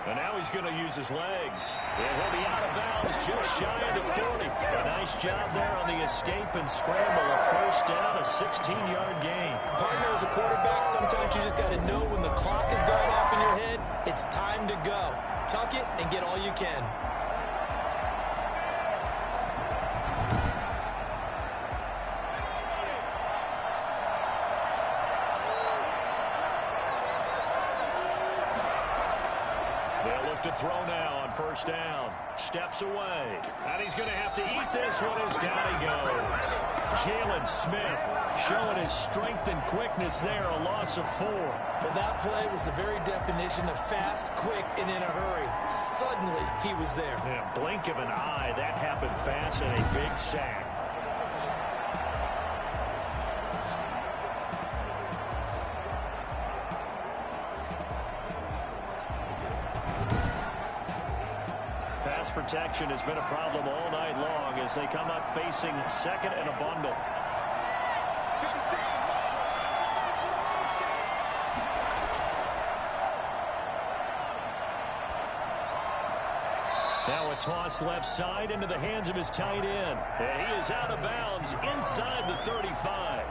And now he's going to use his legs. And he'll be out of bounds just shy of the 40. A nice job there on the escape and scramble. A first down, a 16-yard gain. Partner, as a quarterback, sometimes you just got to know when the clock is going off in your head, it's time to go. Tuck it and get all you can. To throw now on first down. Steps away. And he's going to have to eat this one as down he goes. Jalen Smith showing his strength and quickness there. A loss of 4. But that play was the very definition of fast, quick, and in a hurry. Suddenly, he was there. Yeah, blink of an eye. That happened fast and a big sack. Protection has been a problem all night long as they come up facing second and a bundle. Now a toss left side into the hands of his tight end. And he is out of bounds inside the 35.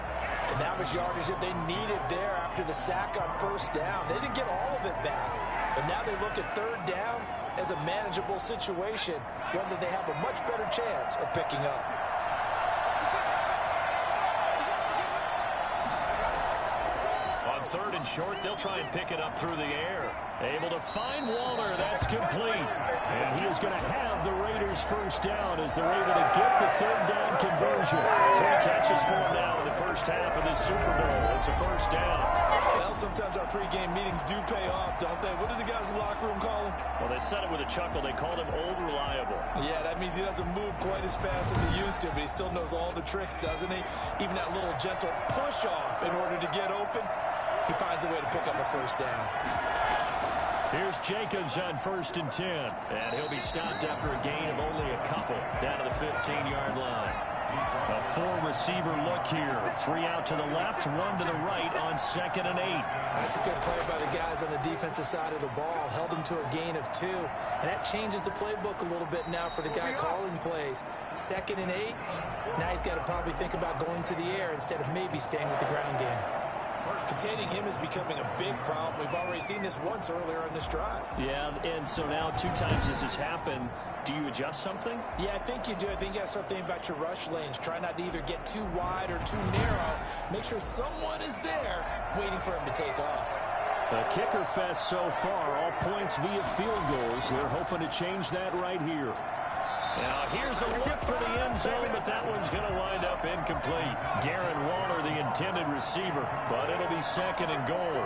And that was yardage that they needed there after the sack on first down. They didn't get all of it back. But now they look at third down as a manageable situation, one that they have a much better chance of picking up. On third and short, they'll try and pick it up through the air. Able to find Waller. That's complete. And he is going to have the Raiders first down as they're able to get the third down conversion. 3 catches for him now in the first half of this Super Bowl. It's a first down. Well, sometimes our pregame meetings do pay off, don't they? What do the guys in the locker room call him? Well, they said it with a chuckle. They called him Old Reliable. Yeah, that means he doesn't move quite as fast as he used to, but he still knows all the tricks, doesn't he? Even that little gentle push-off in order to get open, he finds a way to pick up a first down. Here's Jacobs on first and 10. And he'll be stopped after a gain of only a couple down to the 15-yard line. A 4-receiver look here. 3 out to the left, 1 to the right on second and 8. That's a good play by the guys on the defensive side of the ball. Held him to a gain of 2. And that changes the playbook a little bit now for the guy calling plays. Second and 8. Now he's got to probably think about going to the air instead of maybe staying with the ground game. Containing him is becoming a big problem. We've already seen this once earlier on this drive. Yeah, and so now 2 times this has happened. Do you adjust something? Yeah, I think you do. I think you got to start thinking about your rush lanes. Try not to either get too wide or too narrow. Make sure someone is there waiting for him to take off. The kicker fest so far, all points via field goals. They're hoping to change that right here. Now here's a look for the end zone, but that one's going to wind up incomplete. Darren Waller, the intended receiver, but it'll be second and goal.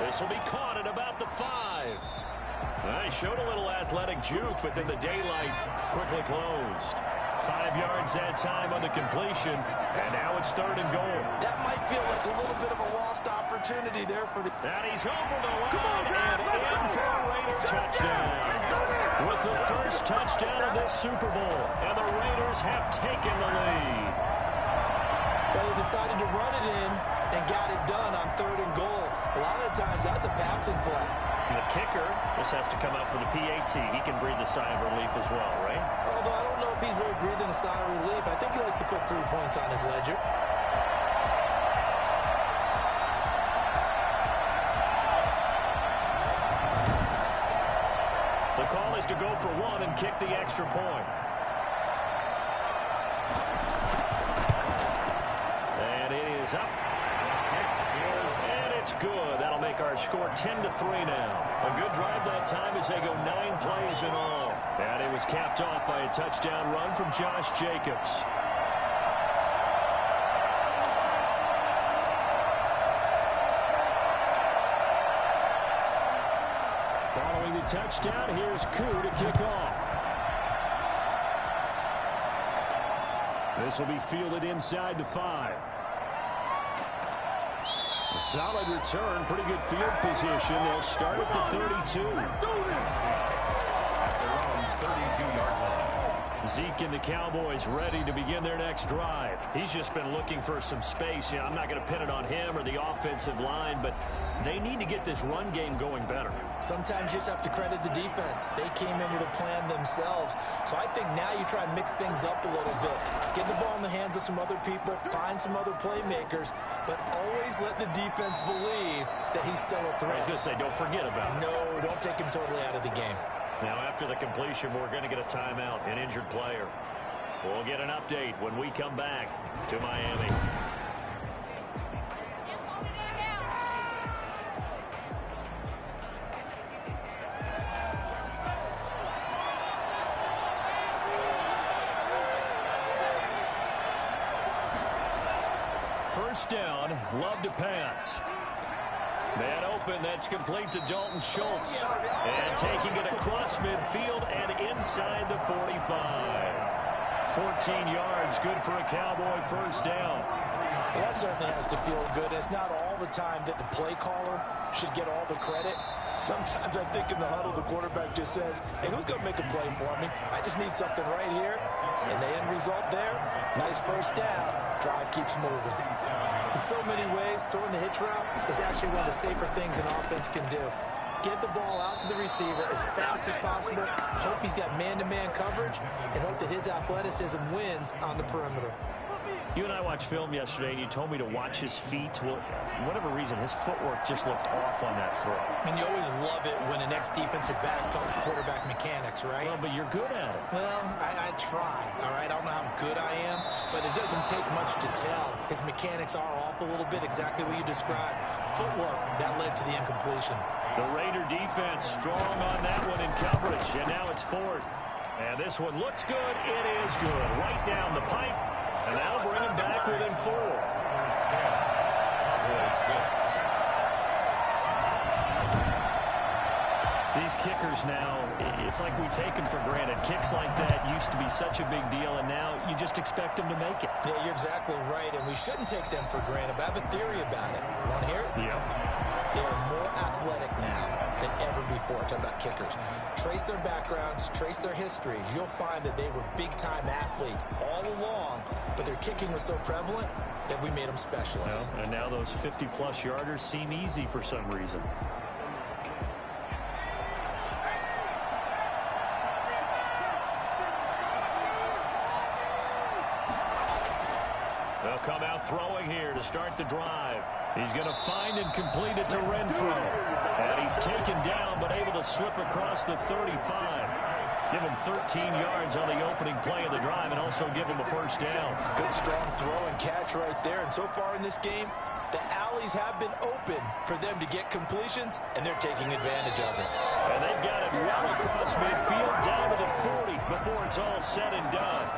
This will be caught at about the 5. They showed a little athletic juke, but then the daylight quickly closed. 5 yards that time on the completion, and now it's third and goal. That might feel like a little bit of a lost opportunity there for the... And he's over the line and in for a Raider touchdown. With the first touchdown of this Super Bowl, and the Raiders have taken the lead. But they decided to run it in and got it done on third and goal. A lot of times that's a passing play. And the kicker, this has to come out for the PAT. He can breathe a sigh of relief as well, right? Although I don't know if he's really breathing a sigh of relief. I think he likes to put 3 points on his ledger. The call is to go for 1 and kick the extra point. And it is up. And it's good. That'll make our score 10-3 now. A good drive that time as they go 9 plays in all. And it was capped off by a touchdown run from Josh Jacobs. Following the touchdown, here's Koo to kick off. This will be fielded inside the 5. A solid return, pretty good field position. They'll start at the 32. Zeke and the Cowboys ready to begin their next drive. He's just been looking for some space. I'm not going to pin it on him or the offensive line, but they need to get this run game going better. Sometimes you just have to credit the defense. They came in with a plan themselves. So I think now you try and mix things up a little bit. Get the ball in the hands of some other people, find some other playmakers, but always let the defense believe that he's still a threat. I was going to say, don't forget about it. No, don't take him totally out of the game. Now, after the completion, we're going to get a timeout, an injured player. We'll get an update when we come back to Miami. First down, Love to pass. Man open, that's complete to Dalton Schultz. And taking it across midfield and inside the 45. 14 yards, good for a Cowboy first down. Well, that certainly has to feel good. It's not all the time that the play caller should get all the credit. Sometimes I think in the huddle, the quarterback just says, hey, who's going to make a play for me? I just need something right here. And the end result there, nice first down. Drive keeps moving. In so many ways, throwing the hitch route is actually one of the safer things an offense can do. Get the ball out to the receiver as fast as possible, hope he's got man-to-man coverage, and hope that his athleticism wins on the perimeter. You and I watched film yesterday, and you told me to watch his feet. Well, for whatever reason, his footwork just looked off on that throw. I mean, you always love it when an ex-defensive back talks quarterback mechanics, right? Well, but you're good at it. Well, I try, all right? I don't know how good I am, but it doesn't take much to tell. His mechanics are off a little bit, exactly what you described. Footwork, that led to the incompletion. The Raider defense strong on that one in coverage, and now it's fourth. And this one looks good. It is good. Right down the pipe. And that'll bring him back within 4. These kickers now, it's like we take them for granted. Kicks like that used to be such a big deal, and now you just expect them to make it. Yeah, you're exactly right, and we shouldn't take them for granted, but I have a theory about it. You want to hear it? Yeah. They are more athletic now than ever before. Talk about kickers. Trace their backgrounds, trace their histories. You'll find that they were big-time athletes all along, but their kicking was so prevalent that we made them specialists. Well, and now those 50-plus yarders seem easy for some reason. They'll come out throwing here to start the drive. He's going to find and complete it to Renfro. And he's taken down but able to slip across the 35. Give him 13 yards on the opening play of the drive and also give him a first down. Good strong throw and catch right there. And so far in this game, the alleys have been open for them to get completions, and they're taking advantage of it. And they've got it well across midfield down to the 40 before it's all said and done.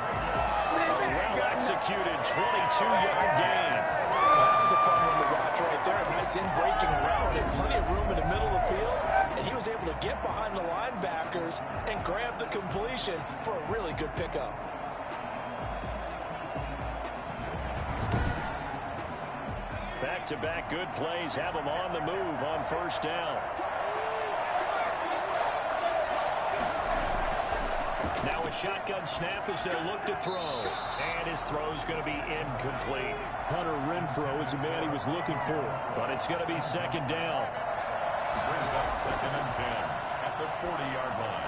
A well-executed 22-yard gain. That was a fun one to watch right there. A nice in-breaking route. Had plenty of room in the middle of the field, and he was able to get behind the linebackers and grab the completion for a really good pickup. Back-to-back good plays have them on the move on first down. Now a shotgun snap as they'll look to throw. And his throw's going to be incomplete. Hunter Renfro is the man he was looking for. But it's going to be second down. Brings up 2nd and 10 at the 40-yard line.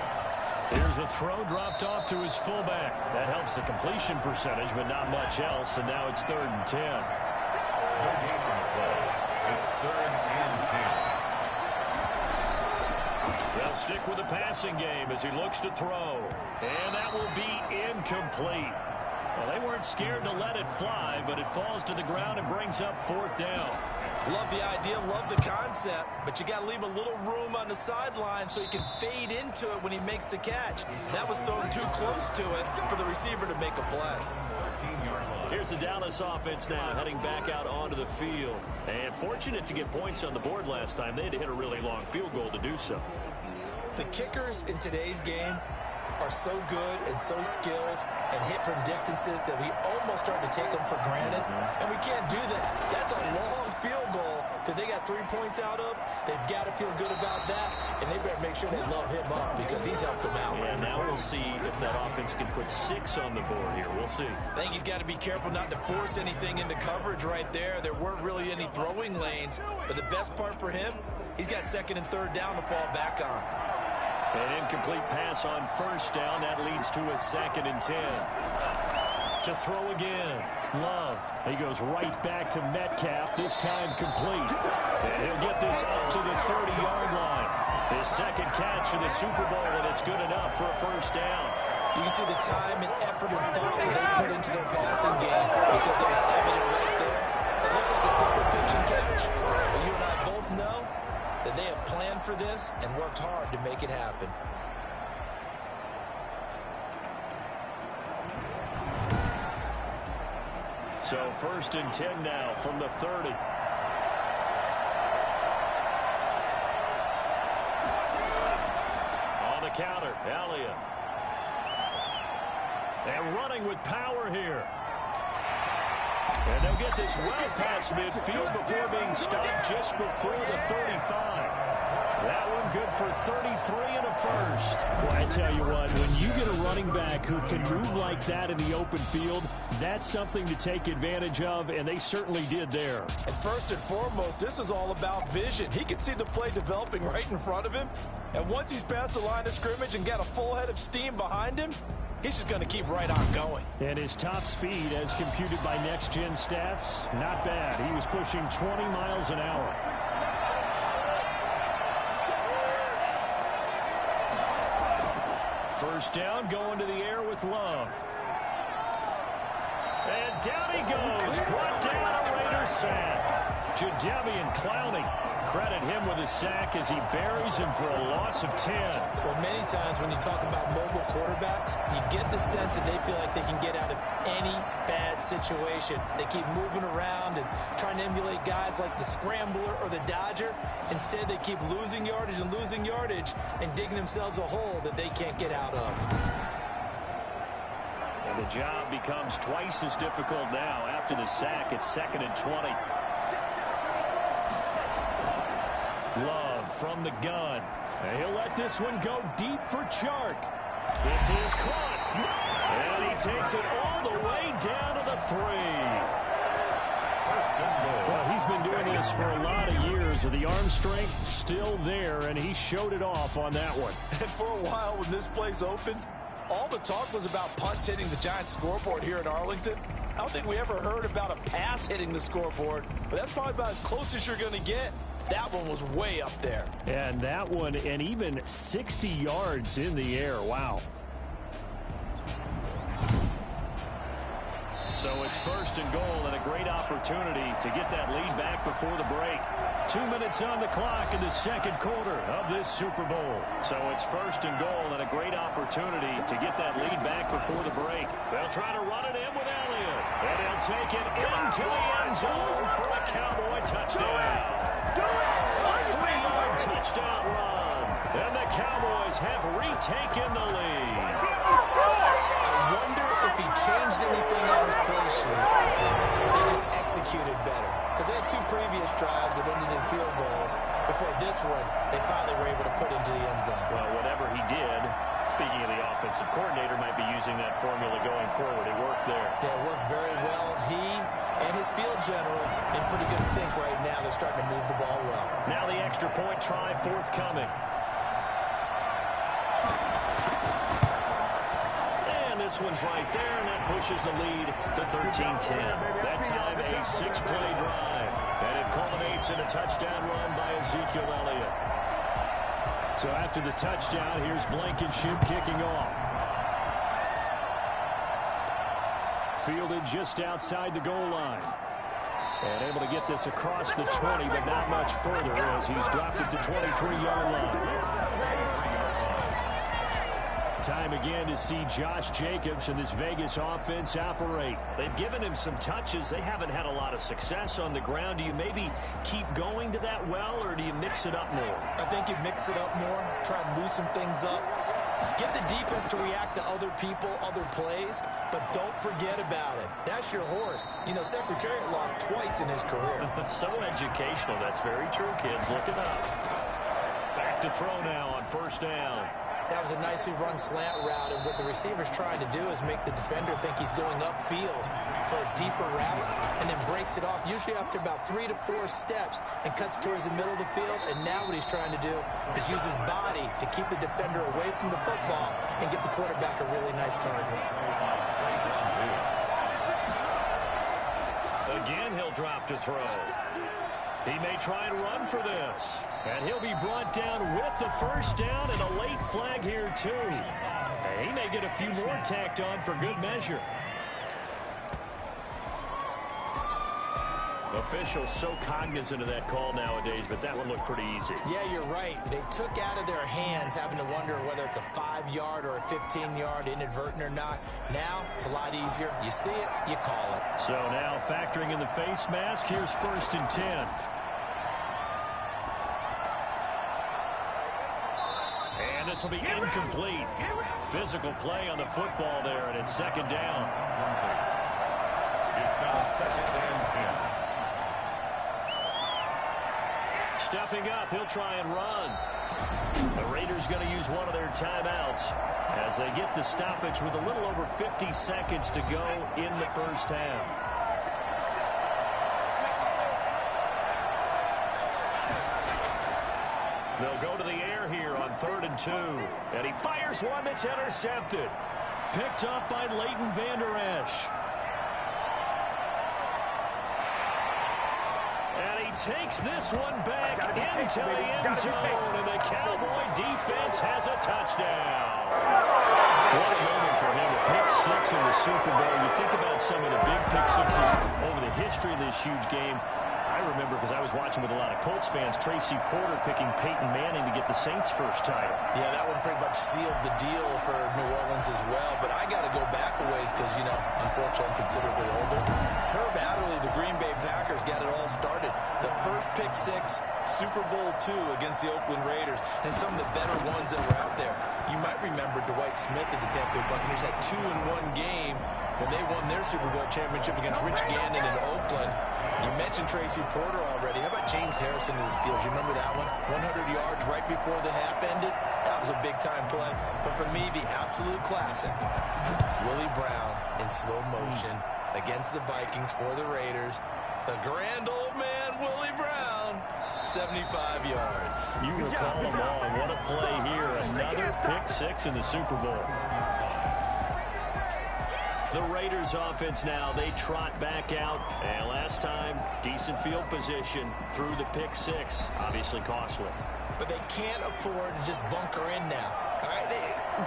Here's a throw dropped off to his fullback. That helps the completion percentage, but not much else. And now it's 3rd and 10. No gain from the play. It's 3rd and 10. They'll stick with the passing game as he looks to throw. And that will be incomplete. Well, they weren't scared to let it fly, but it falls to the ground and brings up 4th down. Love the idea, love the concept, but you got to leave a little room on the sideline so he can fade into it when he makes the catch. That was thrown too close to it for the receiver to make a play. Here's the Dallas offense now heading back out onto the field. And fortunate to get points on the board last time. They had to hit a really long field goal to do so. The kickers in today's game, are so good and so skilled and hit from distances that we almost start to take them for granted, and we can't do that. That's a long field goal that they got 3 points out of. They've got to feel good about that, and they better make sure they love him up because he's helped them out. And now we'll see if that offense can put 6 on the board here. We'll see. I think he's got to be careful not to force anything into coverage right there. There weren't really any throwing lanes, but the best part for him, he's got 2nd and 3rd down to fall back on. An incomplete pass on 1st down. That leads to a 2nd and 10. To throw again. Love. He goes right back to Metcalf, this time complete. And he'll get this up to the 30-yard line. His 2nd catch of the Super Bowl, and it's good enough for a 1st down. You can see the time and effort and thought that they put into their passing game because it was evident right there. It looks like a simple pitch and catch, but you and I both know that they have planned for this and worked hard to make it happen. So 1st and 10 now from the 30. On the counter, Elliott. And running with power here. And they'll get this well past midfield before being stopped just before the 35. That one good for 33 and a 1st. Well, I tell you what, when you get a running back who can move like that in the open field, that's something to take advantage of, and they certainly did there. And first and foremost, this is all about vision. He can see the play developing right in front of him, and once he's past the line of scrimmage and got a full head of steam behind him, he's just going to keep right on going. And his top speed, as computed by Next Gen Stats, not bad. He was pushing 20 miles an hour. First down, going to the air with Love. And down he goes. Brought down a Raiders sack. Jadeveon Clowney. Credit him with a sack as he buries him for a loss of 10. Well, many times when you talk about mobile quarterbacks, you get the sense that they feel like they can get out of any bad situation. They keep moving around and trying to emulate guys like the Scrambler or the Dodger. Instead, they keep losing yardage and digging themselves a hole that they can't get out of. And the job becomes twice as difficult now after the sack. It's 2nd and 20. Love from the gun. And he'll let this one go deep for Chark. This is caught. And he takes it all the way down to the 3. Well, he's been doing this for a lot of years. The arm strength still there, and he showed it off on that one. And for a while when this place opened, all the talk was about punts hitting the Giants scoreboard here in Arlington. I don't think we ever heard about a pass hitting the scoreboard, but that's probably about as close as you're going to get. That one was way up there. And that one, and even 60 yards in the air. Wow. So it's 1st and goal and a great opportunity to get that lead back before the break. 2 minutes on the clock in the 2nd quarter of this Super Bowl. So it's 1st and goal and a great opportunity to get that lead back before the break. They'll try to run it in with Elliott. And they'll take it into the end zone for a Cowboy touchdown. A 3-yard touchdown run. And the Cowboys have retaken the lead. I wonder if he changed anything on his play sheet. They just executed better. Because they had 2 previous drives that ended in field goals. Before this one, they finally were able to put into the end zone. Well, whatever he did, speaking of the offensive coordinator, might be using that formula going forward. It worked there. Yeah, it works very well. He and his field general in pretty good sync right now. They're starting to move the ball well. Now the extra point try forthcoming. This one's right there, and that pushes the lead to 13-10. That time, a 6-play drive. And it culminates in a touchdown run by Ezekiel Elliott. So after the touchdown, here's Blankenship kicking off. Fielded just outside the goal line. And able to get this across the 20, but not much further as he's dropped it to 23-yard line. Time again to see Josh Jacobs and this Vegas offense operate. They've given him some touches. They haven't had a lot of success on the ground. Do you maybe keep going to that well, or do you mix it up more? I think you mix it up more, try and loosen things up. Get the defense to react to other people, other plays, but don't forget about it. That's your horse. You know, Secretariat lost twice in his career. So educational. That's very true, kids. Look it up. Back to throw now on first down. That was a nicely run slant route, and what the receiver's trying to do is make the defender think he's going upfield for a deeper route, and then breaks it off, usually after about 3 to 4 steps, and cuts towards the middle of the field. And now what he's trying to do is use his body to keep the defender away from the football and get the quarterback a really nice target. Again, he'll drop to throw. He may try and run for this. And he'll be brought down with the first down and a late flag here, too. And he may get a few more tacked on for good measure. Officials so cognizant of that call nowadays, but that one looked pretty easy. Yeah, you're right. They took out of their hands having to wonder whether it's a 5-yard or a 15-yard, inadvertent or not. Now, it's a lot easier. You see it, you call it. So now factoring in the face mask, here's 1st and 10. And this will be incomplete. Physical play on the football there, and it's 2nd down. It's now 2nd and 10. Stepping up, he'll try and run. The Raiders going to use one of their timeouts as they get the stoppage with a little over 50 seconds to go in the first half. They'll go to the air here on 3rd and 2. And he fires one that's intercepted. Picked up by Leighton Vander Esch. Takes this one back into the end zone, and the Cowboy defense has a touchdown. What a moment for him. A pick 6 in the Super Bowl. You think about some of the big pick sixes over the history of this huge game. I remember, because I was watching with a lot of Colts fans, Tracy Porter picking Peyton Manning to get the Saints' first title. Yeah, that one pretty much sealed the deal for New Orleans as well. But I got to go back a ways because, you know, unfortunately I'm considerably older. Herb Adderley, the Green Bay Packers, got it all started. The first pick 6, Super Bowl II against the Oakland Raiders, and some of the better ones that were out there. You might remember Dwight Smith of the Tampa Bay Buccaneers had 2-in-1 game when they won their Super Bowl championship against Rich Gannon in Oakland. You mentioned Tracy Porter already. How about James Harrison to the Steelers? You remember that one? 100 yards right before the half ended. That was a big-time play. But for me, the absolute classic, Willie Brown in slow motion against the Vikings for the Raiders. The grand old man, Willie Brown, 75 yards. You recall them all. What a play here. Another pick 6 in the Super Bowl. The Raiders offense now, they trot back out. And last time, decent field position through the pick 6. Obviously costly. But they can't afford to just bunker in now. All right,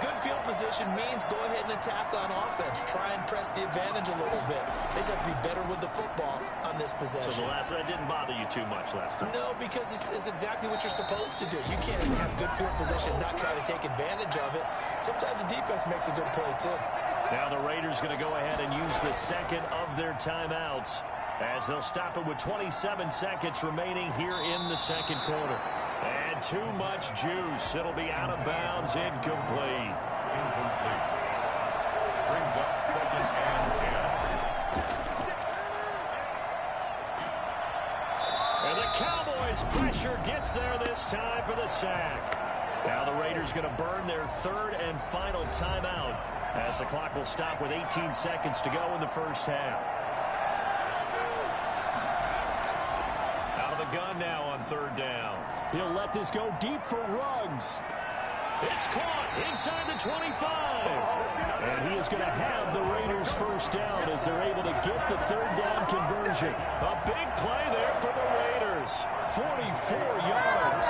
good field position means go ahead and attack on offense. Try and press the advantage a little bit. They just have to be better with the football on this possession. So the last one didn't bother you too much last time? No, because it's exactly what you're supposed to do. You can't have good field position and not try to take advantage of it. Sometimes the defense makes a good play, too. Now the Raiders going to go ahead and use the second of their timeouts as they'll stop it with 27 seconds remaining here in the second quarter. And too much juice. It'll be out of bounds, incomplete. Incomplete. Brings up 2nd and 10. And the Cowboys' pressure gets there this time for the sack. Now the Raiders going to burn their 3rd and final timeout as the clock will stop with 18 seconds to go in the first half. Out of the gun now on 3rd down. He'll let this go deep for Ruggs. It's caught inside the 25. And he is going to have the Raiders' first down as they're able to get the 3rd down conversion. A big play there for the Raiders. 44 yards.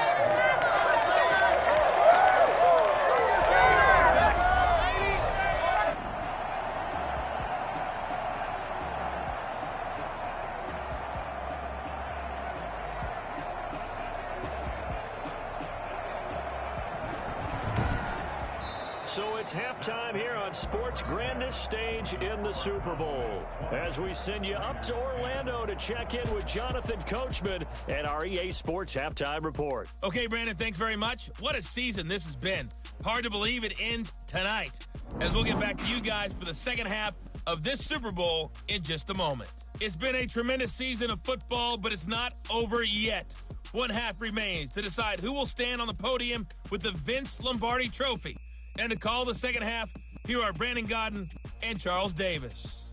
So it's halftime here on sports' grandest stage in the Super Bowl. As we send you up to Orlando to check in with Jonathan Coachman and our EA Sports Halftime Report. Okay, Brandon, thanks very much. What a season this has been. Hard to believe it ends tonight, as we'll get back to you guys for the second half of this Super Bowl in just a moment. It's been a tremendous season of football, but it's not over yet. One half remains to decide who will stand on the podium with the Vince Lombardi Trophy. And to call the second half, here are Brandon Gaudin and Charles Davis.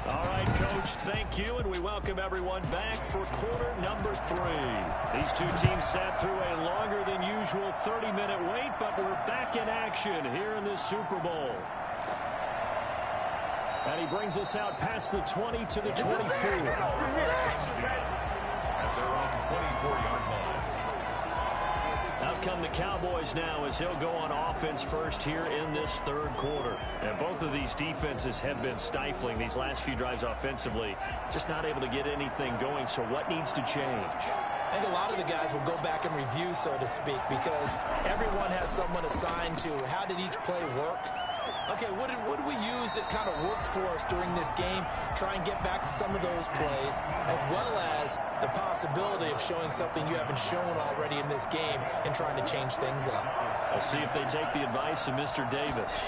All right, Coach, thank you, and we welcome everyone back for quarter number 3. These two teams sat through a longer than usual 30-minute wait, but we're back in action here in this Super Bowl. And he brings us out past the 20 to the 24. At their own 24-yard line. Out come the Cowboys now as they'll go on offense first here in this third quarter. And both of these defenses have been stifling these last few drives offensively. Just not able to get anything going, so what needs to change? I think a lot of the guys will go back and review, so to speak, because everyone has someone assigned to how did each play work. Okay, what did we use that kind of worked for us during this game? Try and get back to some of those plays, as well as the possibility of showing something you haven't shown already in this game and trying to change things up. We'll see if they take the advice of Mr. Davis.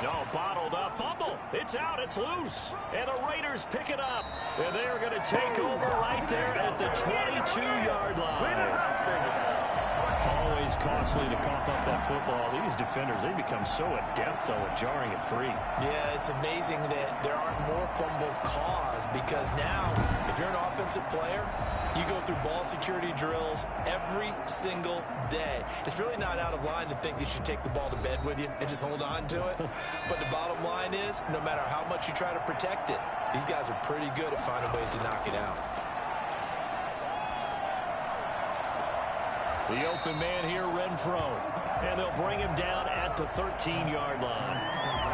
No, bottled up. Fumble. It's out. It's loose. And the Raiders pick it up. And they're going to take over right there at the 22-yard line. Always costly to cough up that football. These defenders, they become so adept, though, at jarring it free. Yeah, it's amazing that there aren't more fumbles caused, because now, if you're an offensive player, you go through ball security drills every single day. It's really not out of line to think that you should take the ball to bed with you and just hold on to it. But the bottom line is, no matter how much you try to protect it, these guys are pretty good at finding ways to knock it out. The open man here, Renfro. And they'll bring him down at the 13-yard line.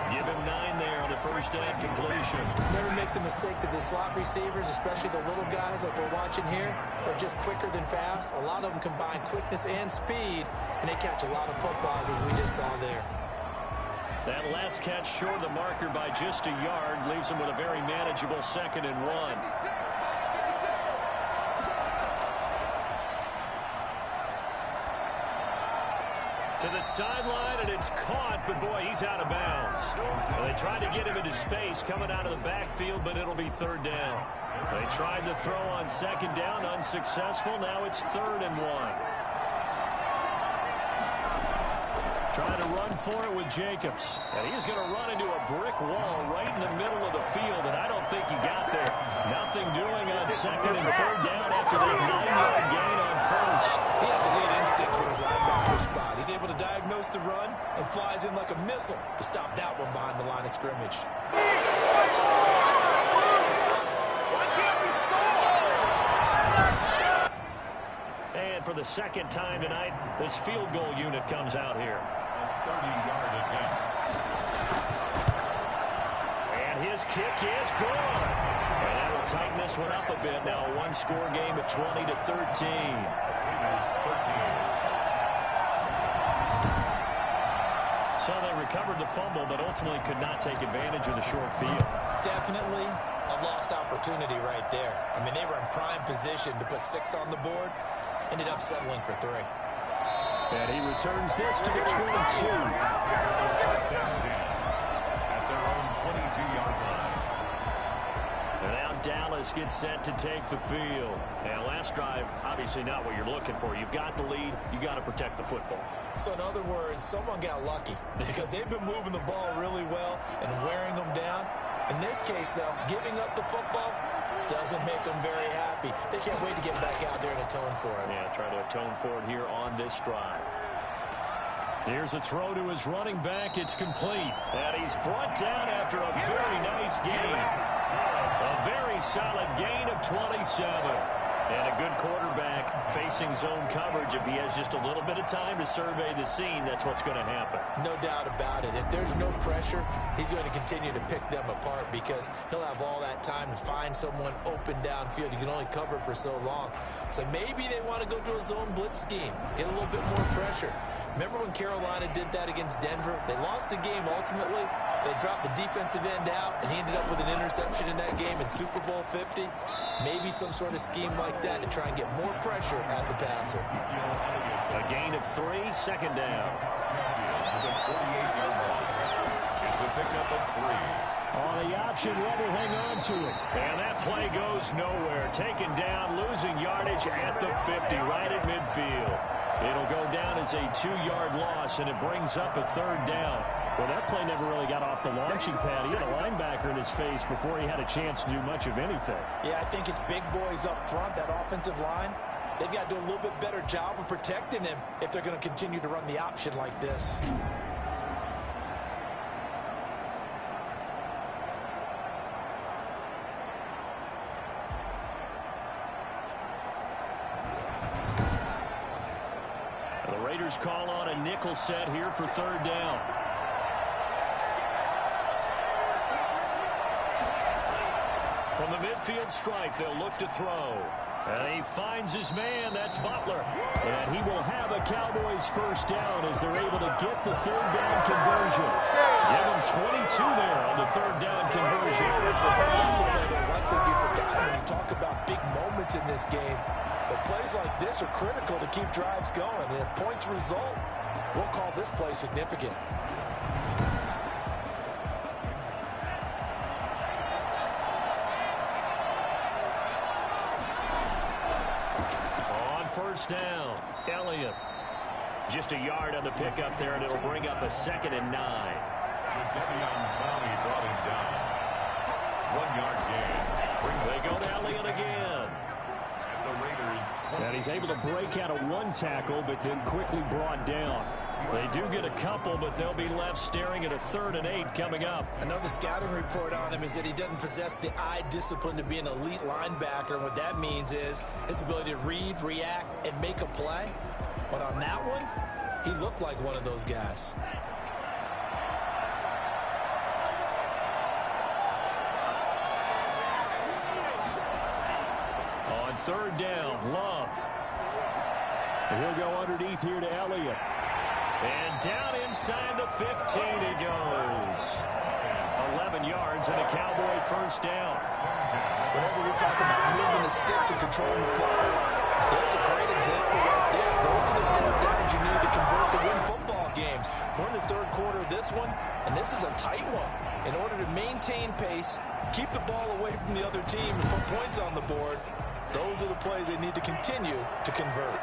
Give him 9 there on the first down completion. Never make the mistake that the slot receivers, especially the little guys like we're watching here, are just quicker than fast. A lot of them combine quickness and speed, and they catch a lot of footballs, as we just saw there. That last catch short of the marker by just a yard leaves him with a very manageable 2nd and 1. To the sideline, and it's caught, but boy, he's out of bounds. Well, they tried to get him into space coming out of the backfield, but it'll be 3rd down. They tried to throw on 2nd down, unsuccessful. Now it's 3rd and 1. Trying to run for it with Jacobs. And he's going to run into a brick wall right in the middle of the field, and I don't think he got there. Nothing doing on 2nd and 3rd down after that 9-yard gain on 1st. He has elite instincts for his linebacker spot. He's able to diagnose the run and flies in like a missile to stop that one behind the line of scrimmage. Why can't we score? And for the second time tonight, this field goal unit comes out here. 30-yard attempt. And his kick is good. And that will tighten this one up a bit. Now a one-score game at 20 to 13. So they recovered the fumble, but ultimately could not take advantage of the short field. Definitely a lost opportunity right there. I mean, they were in prime position to put 6 on the board. Ended up settling for 3. And he returns this to the 22. At their own 22-yard line. And now Dallas gets set to take the field. And last drive, obviously not what you're looking for. You've got the lead. You got to protect the football. So in other words, someone got lucky because they've been moving the ball really well and wearing them down. In this case, though, giving up the football doesn't make them very happy. They can't wait to get back out there and atone for it. Yeah, try to atone for it here on this drive. Here's a throw to his running back. It's complete. And he's brought down after a very nice gain. A very solid gain of 27. And a good quarterback facing zone coverage. If he has just a little bit of time to survey the scene, that's what's going to happen. No doubt about it. If there's no pressure, he's going to continue to pick them apart because he'll have all that time to find someone open downfield. You can only cover for so long. So maybe they want to go to a zone blitz scheme, get a little bit more pressure. Remember when Carolina did that against Denver? They lost the game ultimately. They dropped the defensive end out, and he ended up with an interception in that game in Super Bowl 50. Maybe some sort of scheme like that to try and get more pressure at the passer. A gain of 3, second down. It's a pickup of 3. On the option, Weber hang on to it. And that play goes nowhere. Taken down, losing yardage at the 50, right at midfield. It'll go down as a 2-yard loss, and it brings up a third down. Well, that play never really got off the launching pad. He had a linebacker in his face before he had a chance to do much of anything. Yeah, I think it's big boys up front, that offensive line. They've got to do a little bit better job of protecting him if they're going to continue to run the option like this. The Raiders call on a nickel set here for third down. From the midfield stripe, they'll look to throw. And he finds his man. That's Butler. And he will have a Cowboys first down as they're able to get the third down conversion. Give him 22 there on the third down conversion. They'll likely be forgotten when you talk about big moments in this game. But plays like this are critical to keep drives going. And if points result, we'll call this play significant. On first down, Elliott. Just a yard on the pickup there, and it'll bring up a 2nd and 9. Jadeveon Clowney brought him down. 1-yard gain. They go to Elliott again. The Raiders. And he's able to break out of one tackle, but then quickly brought down. They do get a couple, but they'll be left staring at a 3rd and 8 coming up. Another scouting report on him is that he doesn't possess the eye discipline to be an elite linebacker. And what that means is his ability to read, react, and make a play. But on that one, he looked like one of those guys. On third down, Love. And he'll go underneath here to Elliott. And down inside the 15 he goes. 11 yards and a Cowboy first down. Whenever we're talking about moving the sticks and controlling the play, that's a great example right there. Those are the third downs you need to convert to win football games. We're in the third quarter of this one, and this is a tight one. In order to maintain pace, keep the ball away from the other team, and put points on the board, those are the plays they need to continue to convert.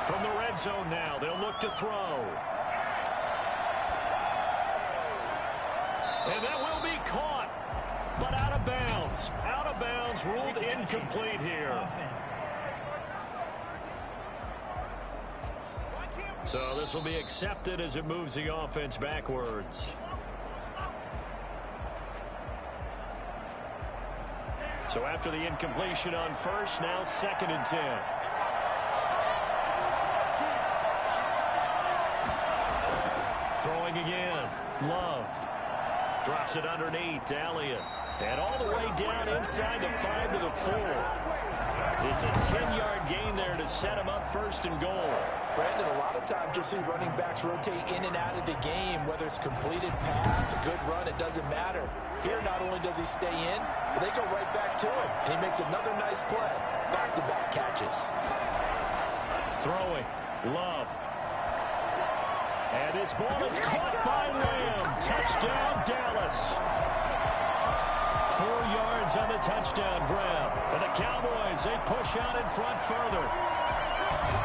From the red zone now, they'll look to throw. And that will be caught, but out of bounds. Out of bounds, ruled incomplete here. So this will be accepted as it moves the offense backwards. So after the incompletion on first, now 2nd and 10. Throwing again. Love. Drops it underneath to Elliott. And all the way down inside the 5 to the 4. It's a 10-yard gain there to set him up 1st and goal. Brandon, a lot of times you'll see running backs rotate in and out of the game, whether it's completed pass, a good run, it doesn't matter. Here, not only does he stay in, but they go right back to him, and he makes another nice play. Back-to-back catches. Throwing. Love. And his ball is caught by Lamb. Touchdown, Dallas. 4 yards on the touchdown grab. And the Cowboys, they push out in front further.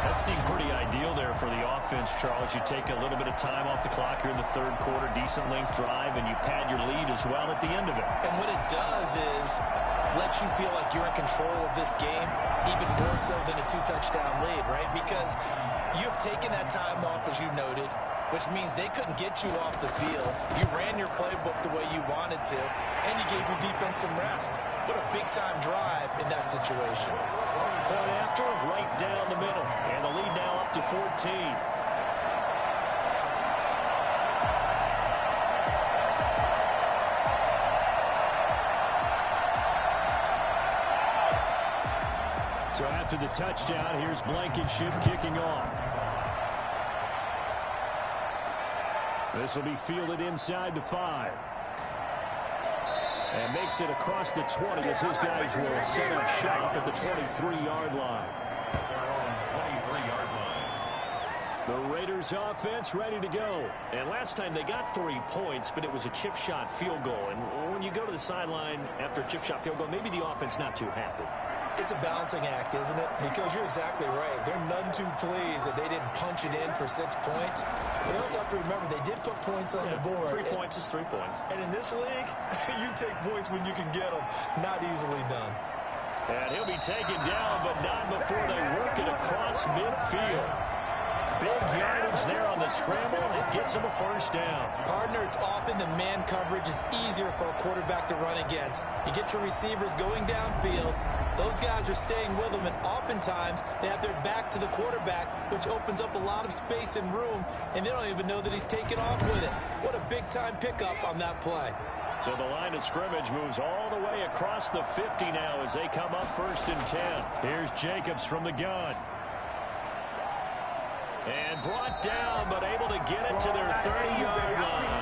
That seemed pretty ideal there for the offense, Charles. You take a little bit of time off the clock here in the third quarter, decent length drive, and you pad your lead as well at the end of it. And what it does is let you feel like you're in control of this game, even more so than a 2-touchdown lead, right? Because you've taken that time off, as you noted. which means they couldn't get you off the field. You ran your playbook the way you wanted to, and you gave your defense some rest. What a big-time drive in that situation. Point after, right down the middle. And the lead now up to 14. So after the touchdown, here's Blankenship kicking off. This will be fielded inside the 5. And makes it across the 20 as his guys will set up shop at the 23-yard line. The Raiders offense ready to go. And last time they got 3 points, but it was a chip shot field goal. And when you go to the sideline after a chip shot field goal, maybe the offense not too happy. It's a balancing act, isn't it? Because you're exactly right. They're none too pleased that they didn't punch it in for 6 points. But you also have to remember, they did put points on the board. 3 points is 3 points. And in this league, you take points when you can get them. Not easily done. And he'll be taken down, but not before they work it across midfield. Big yardage there on the scramble. It gets him a first down. Partner, it's often the man coverage is easier for a quarterback to run against. You get your receivers going downfield. Those guys are staying with them, and oftentimes they have their back to the quarterback, which opens up a lot of space and room, and they don't even know that he's taken off with it. What a big-time pickup on that play. So the line of scrimmage moves all the way across the 50 now as they come up 1st and 10. Here's Jacobs from the gun. And brought down, but able to get it to their 30-yard line.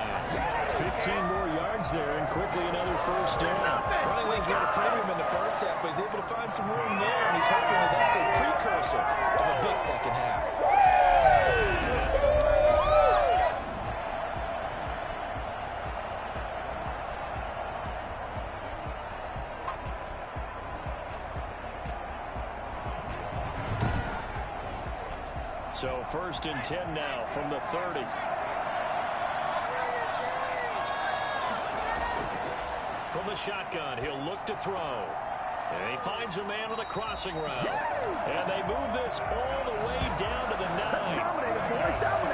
15 more yards there, and quickly another first down. Running lanes got a premium in the first half, but he's able to find some room there, and he's hoping that that's a precursor of a big second half. So 1st and 10 now from the 30. From the shotgun, he'll look to throw. And he finds a man on the crossing route. And they move this all the way down to the 9.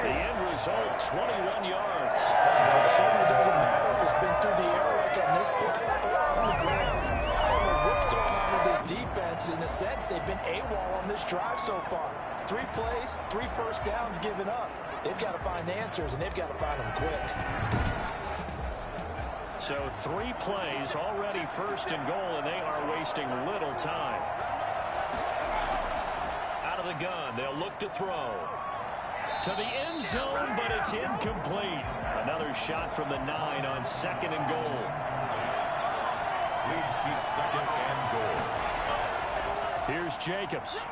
The end result, 21 yards. It certainly doesn't matter if it's been through the air like on this play or on the ground. I don't know what's going on with this defense. In a sense, they've been AWOL on this drive so far. 3 plays, 3 first downs given up. They've got to find answers, and they've got to find them quick. So 3 plays, already 1st and goal, and they are wasting little time. Out of the gun, they'll look to throw. To the end zone, but it's incomplete. Another shot from the 9 on 2nd and goal. Leads to 2nd and goal. Here's Jacobs.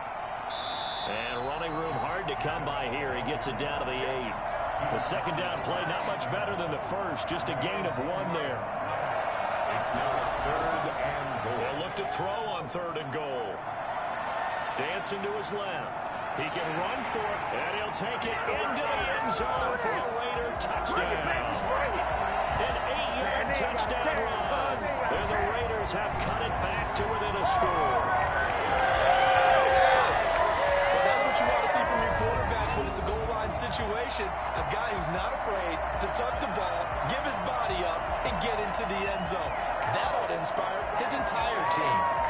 And running room hard to come by here. He gets it down to the 8. The second down play not much better than the first. Just a gain of 1 there. It's now 3rd and goal. They'll look to throw on 3rd and goal. Dancing to his left. He can run for it, and he'll take it into the end zone for a Raider touchdown. An 8-yard touchdown run. And the Raiders have cut it back to within a score. You want to see from your quarterback when it's a goal line situation, a guy who's not afraid to tuck the ball, give his body up, and get into the end zone. That ought to inspire his entire team.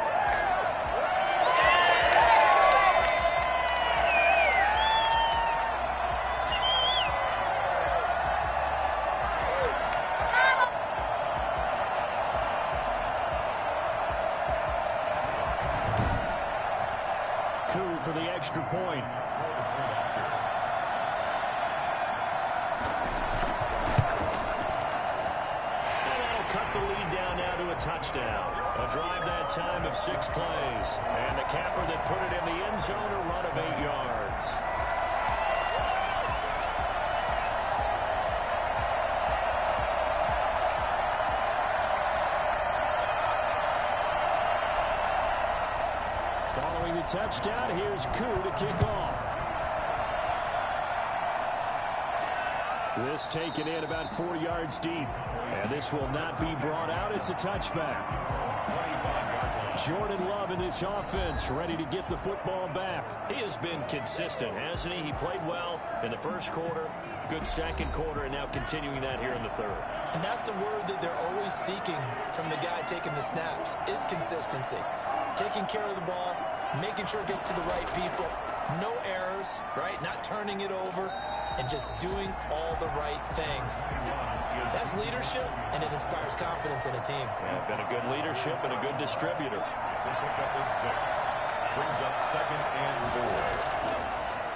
For the extra point. And that'll cut the lead down now to a touchdown. A drive that time of 6 plays. And the capper that put it in the end zone, a run of 8 yards. Following the touchdown, here's Koo to kick off. This taken in about 4 yards deep. And this will not be brought out. It's a touchback. 25-yard line. Jordan Love in this offense, ready to get the football back. He has been consistent, hasn't he? He played well in the first quarter, good second quarter, and now continuing that here in the third. And that's the word that they're always seeking from the guy taking the snaps, is consistency. Taking care of the ball, making sure it gets to the right people, no errors, right? Not turning it over, and just doing all the right things. That's leadership, and it inspires confidence in a team. Yeah, been a good leadership and a good distributor. So pick up is 6. Brings up 2nd and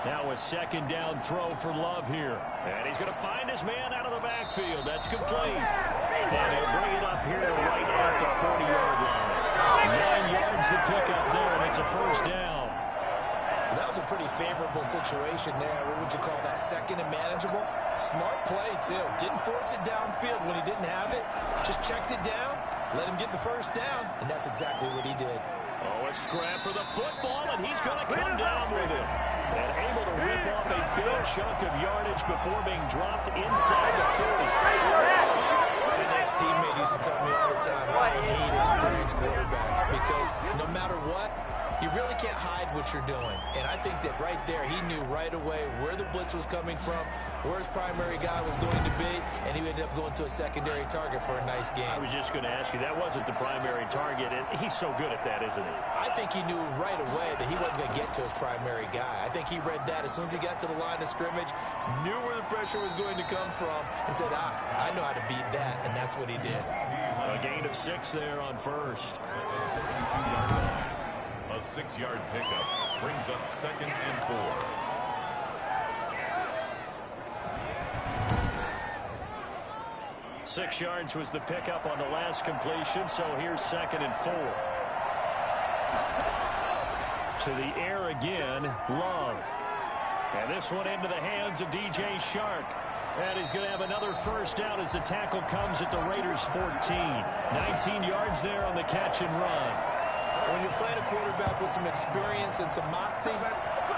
4. Now a second down throw for Love here. And he's going to find his man out of the backfield. That's complete. And he'll bring it up here right at the 40-yard line. 9 yards to pick up there, and it's a first down. That was a pretty favorable situation there. What would you call that? Second and manageable? Smart play, too. Didn't force it downfield when he didn't have it. Just checked it down, let him get the first down, and that's exactly what he did. Oh, a scrap for the football, and he's going to come down with it. And able to rip off a big chunk of yardage before being dropped inside the 40. The next teammate used to tell me all the time, I hate experienced quarterbacks because no matter what, you really can't hide what you're doing. And I think that right there, he knew right away where the blitz was coming from, where his primary guy was going to be, and he ended up going to a secondary target for a nice game. I was just going to ask you, that wasn't the primary target, and he's so good at that, isn't he? I think he knew right away that he wasn't going to get to his primary guy. I think he read that as soon as he got to the line of scrimmage, knew where the pressure was going to come from, and said, I know how to beat that, and that's what he did. A gain of 6 there on first. A 6-yard pickup brings up 2nd and 4. Six yards was the pickup on the last completion, so here's 2nd and 4. To the air again, Love. And this one into the hands of DJ Chark. And he's going to have another first down as the tackle comes at the Raiders' 14. 19 yards there on the catch and run. When you're playing a quarterback with some experience and some moxie,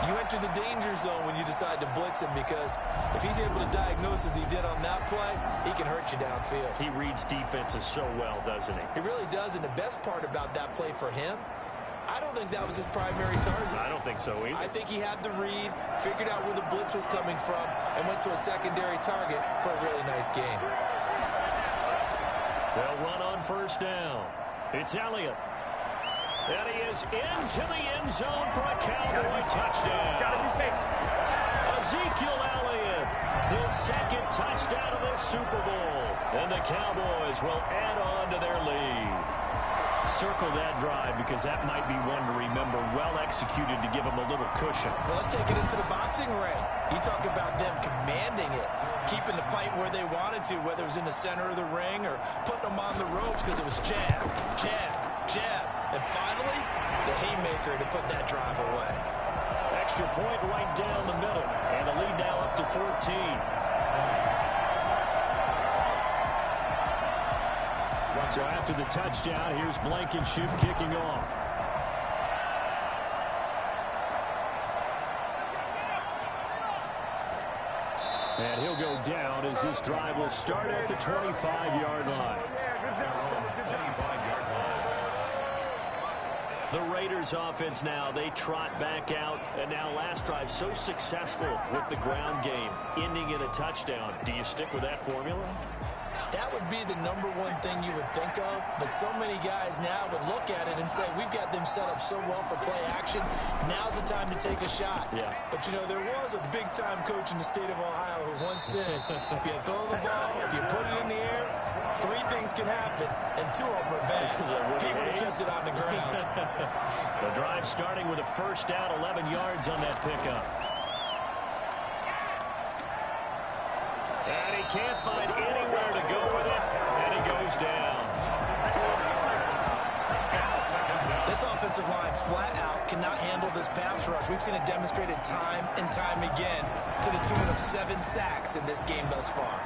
you enter the danger zone when you decide to blitz him, because if he's able to diagnose as he did on that play, he can hurt you downfield. He reads defenses so well, doesn't he? He really does, and the best part about that play for him, I don't think that was his primary target. I don't think so either. I think he had the read, figured out where the blitz was coming from, and went to a secondary target for a really nice game. They'll run on first down. It's Elliott. And he is into the end zone for a Cowboy touchdown. Ezekiel Elliott, his second touchdown of this Super Bowl. And the Cowboys will add on to their lead. Circle that drive, because that might be one to remember. Well executed to give them a little cushion. Well, let's take it into the boxing ring. You talk about them commanding it, keeping the fight where they wanted to, whether it was in the center of the ring or putting them on the ropes, because it was jab, jab, jab. And finally, the haymaker to put that drive away. Extra point right down the middle. And the lead now up to 14. So after the touchdown, here's Blankenship kicking off. And he'll go down as this drive will start at the 25-yard line. The Raiders offense now, they trot back out. And now last drive so successful with the ground game, ending in a touchdown. Do you stick with that formula? That would be the number one thing you would think of, but so many guys now would look at it and say, we've got them set up so well for play action, now's the time to take a shot. Yeah. But, you know, there was a big-time coach in the state of Ohio who once said, if you throw the ball, if you put it in the air, 3 things can happen, and 2 of them are bad. He would have kept it on the ground. The drive starting with a first down, 11 yards on that pickup. And he can't find anywhere to go with it, and he goes down. This offensive line flat out cannot handle this pass rush. We've seen it demonstrated time and time again to the tune of 7 sacks in this game thus far.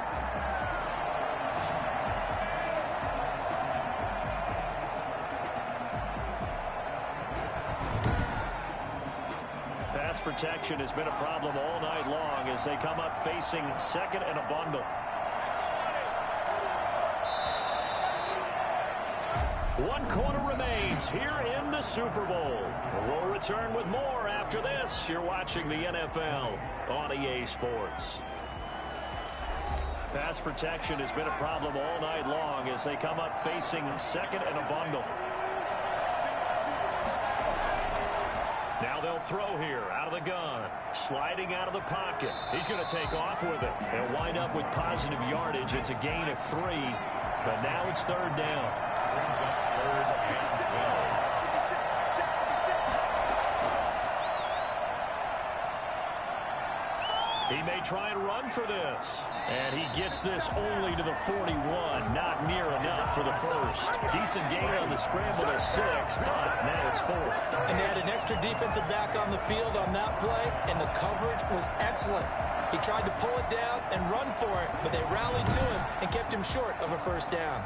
Pass protection has been a problem all night long as they come up facing second and a bundle. One quarter remains here in the Super Bowl. We'll return with more after this. You're watching the NFL on EA Sports. Pass protection has been a problem all night long as they come up facing second and a bundle. Now they'll throw here out of the gun. Sliding out of the pocket. He's going to take off with it. They'll wind up with positive yardage. It's a gain of 3, but now it's third down. Brings up third and 12. He may try and run for this. And he gets this only to the 41. Not near enough for the first. Decent gain on the scramble of 6, but now it's 4th. And they had an extra defensive back on the field on that play, and the coverage was excellent. He tried to pull it down and run for it, but they rallied to him and kept him short of a first down.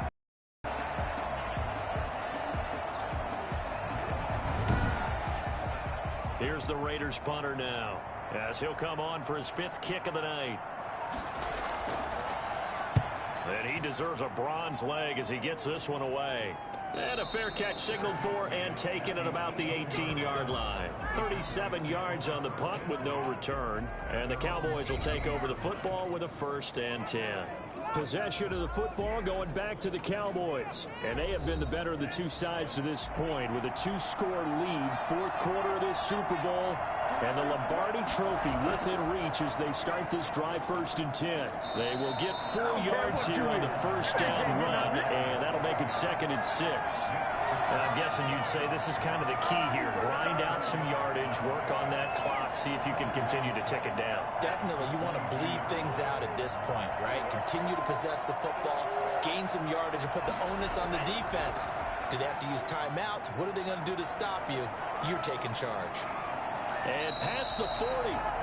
Here's the Raiders punter now, as he'll come on for his 5th kick of the night. And he deserves a bronze leg as he gets this one away. And a fair catch signaled for and taken at about the 18-yard line. 37 yards on the punt with no return. And the Cowboys will take over the football with a 1st and 10. Possession of the football going back to the Cowboys. And they have been the better of the two sides to this point with a 2-score lead. 4th quarter of this Super Bowl. And the Lombardi Trophy within reach as they start this drive 1st and 10. They will get 4 yards here on the first down run, and that'll make it 2nd and 6. And I'm guessing you'd say this is kind of the key here. Grind out some yardage, work on that clock, see if you can continue to tick it down. Definitely, you want to bleed things out at this point, right? Continue to possess the football, gain some yardage, and put the onus on the defense. Do they have to use timeouts? What are they going to do to stop you? You're taking charge. And past the 40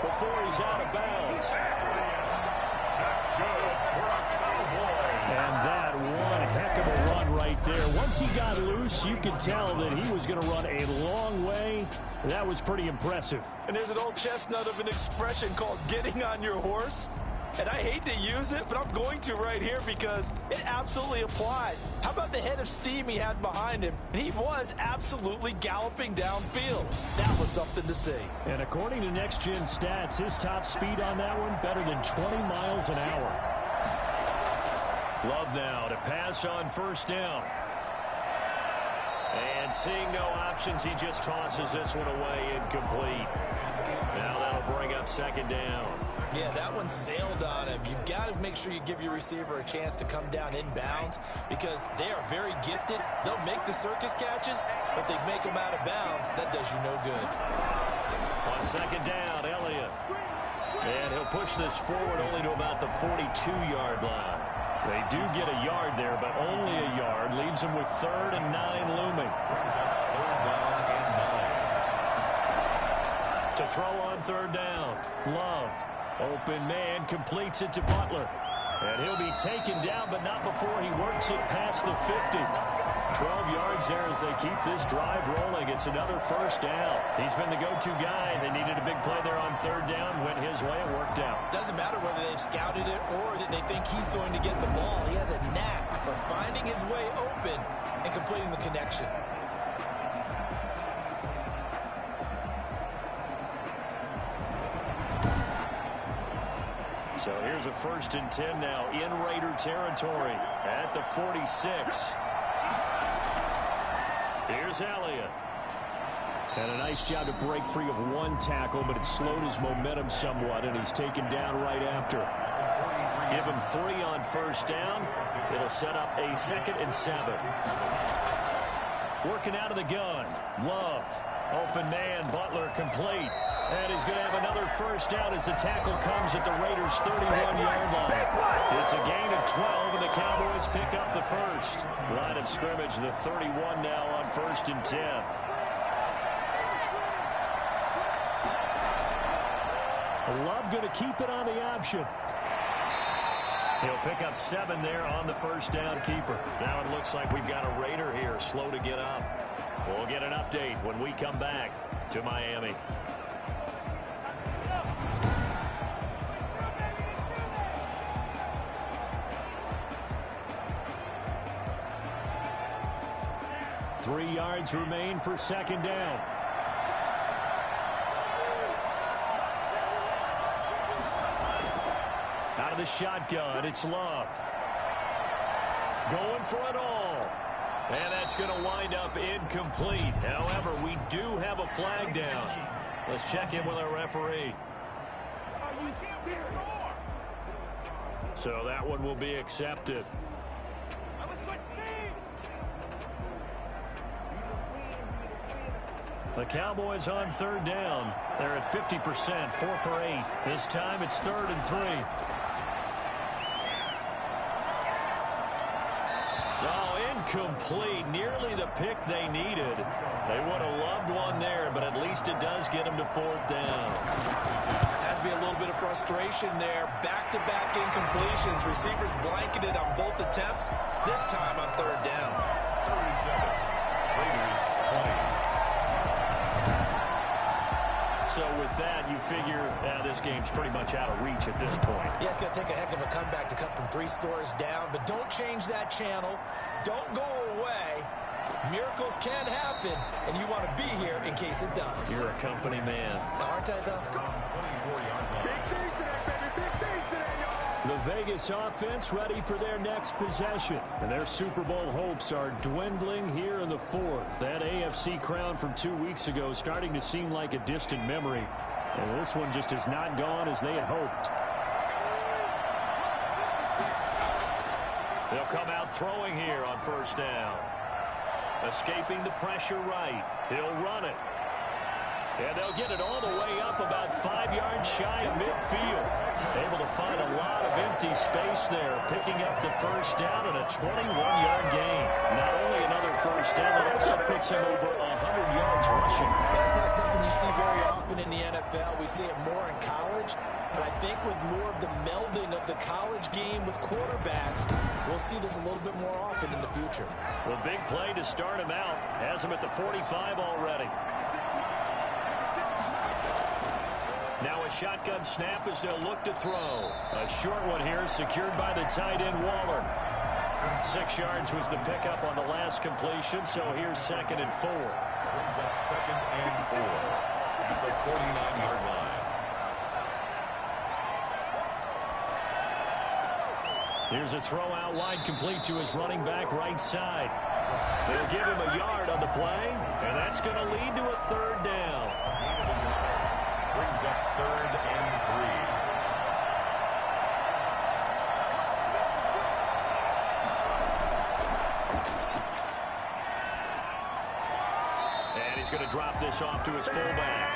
before he's out of bounds. That's good for a Cowboy. And that one heck of a run right there. Once he got loose, you could tell that he was going to run a long way. That was pretty impressive. And there's an old chestnut of an expression called getting on your horse. And I hate to use it, but I'm going to right here because it absolutely applies. How about the head of steam he had behind him? He was absolutely galloping downfield. That was something to see. And according to Next Gen Stats, his top speed on that one better than 20 miles an hour. Love now to pass on 1st down. And seeing no options, he just tosses this one away incomplete. Now that'll bring up 2nd down. Yeah, that one sailed on him. You've got to make sure you give your receiver a chance to come down inbounds because they are very gifted. They'll make the circus catches, but they make them out of bounds. That does you no good. On 2nd down, Elliott. And he'll push this forward only to about the 42-yard line. They do get a yard there, but only a yard. Leaves them with 3rd and 9 looming. To throw on 3rd down, Love. Open man completes it to Butler. And he'll be taken down, but not before he works it past the 50. 12 yards there as they keep this drive rolling. It's another 1st down. He's been the go-to guy. They needed a big play there on 3rd down. Went his way. It worked out. Doesn't matter whether they've scouted it or that they think he's going to get the ball. He has a knack for finding his way open and completing the connection. So here's a 1st and 10 now in Raider territory at the 46. Here's Elliott. And a nice job to break free of one tackle, but it slowed his momentum somewhat, and he's taken down right after. Give him 3 on 1st down. It'll set up a 2nd and 7. Working out of the gun. Love. Open man. Butler complete. And he's going to have another 1st down as the tackle comes at the Raiders' 31-yard line. It's a gain of 12, and the Cowboys pick up the 1st. Line of scrimmage, the 31 now on 1st and 10. Love going to keep it on the option. He'll pick up 7 there on the 1st down keeper. Now it looks like we've got a Raider here slow to get up. We'll get an update when we come back to Miami. 3 yards remain for second down. Out of the shotgun, it's Love. Going for it all. And that's going to wind up incomplete. However, we do have a flag down. Let's check in with our referee. So that one will be accepted. The Cowboys on third down. They're at 50%, 4 for 8. This time it's 3rd and 3. Incomplete, nearly the pick they needed. They would have loved one there, but at least it does get them to 4th down. Has to be a little bit of frustration there. Back-to-back incompletions. Receivers blanketed on both attempts, this time on 3rd down. 37. Raiders 20. So with that, you figure this game's pretty much out of reach at this point. Yeah, it's going to take a heck of a comeback to come from 3 scores down, but don't change that channel. Don't go away. Miracles can happen, and you want to be here in case it does. You're a company man. Aren't I, though? 24-yard line. The Vegas offense ready for their next possession. And their Super Bowl hopes are dwindling here in the 4th. That AFC crown from 2 weeks ago starting to seem like a distant memory. And this one just has not gone as they had hoped. They'll come out throwing here on 1st down. Escaping the pressure right. He'll run it. And they'll get it all the way up about 5 yards shy of midfield. Able to find a lot of empty space there, picking up the 1st down and a 21-yard gain. Not only another 1st down, but also picks him over 100 yards rushing. That's not something you see very often in the NFL. We see it more in college. But I think with more of the melding of the college game with quarterbacks, we'll see this a little bit more often in the future. The big play to start him out. Has him at the 45 already. Now a shotgun snap as they'll look to throw. A short one here secured by the tight end Waller. 6 yards was the pickup on the last completion, so here's 2nd and 4. Brings up 2nd and 4 at the 49-yard line. Here's a throw out wide, complete to his running back right side. They'll give him a yard on the play, and that's going to lead to a 3rd down. Brings up 3rd and 3. And he's going to drop this off to his fullback.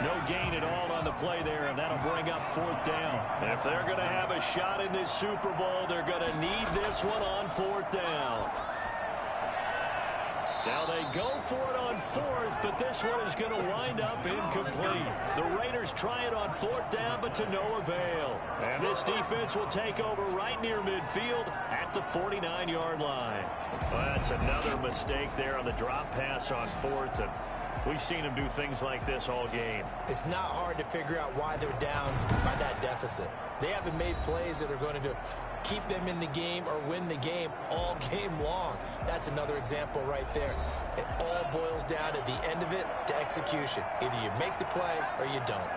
No gain at all on the play there, and that'll bring up 4th down. And if they're going to have a shot in this Super Bowl, they're going to need this one on 4th down. Now they go for it on 4th, but this one is going to wind up incomplete. The Raiders try it on 4th down, but to no avail. And this defense will take over right near midfield at the 49-yard line. Well, that's another mistake there on the drop pass on 4th, and we've seen them do things like this all game. It's not hard to figure out why they're down by that deficit. They haven't made plays that are going to keep them in the game or win the game all game long. That's another example right there. It all boils down at the end of it to execution. Either you make the play or you don't.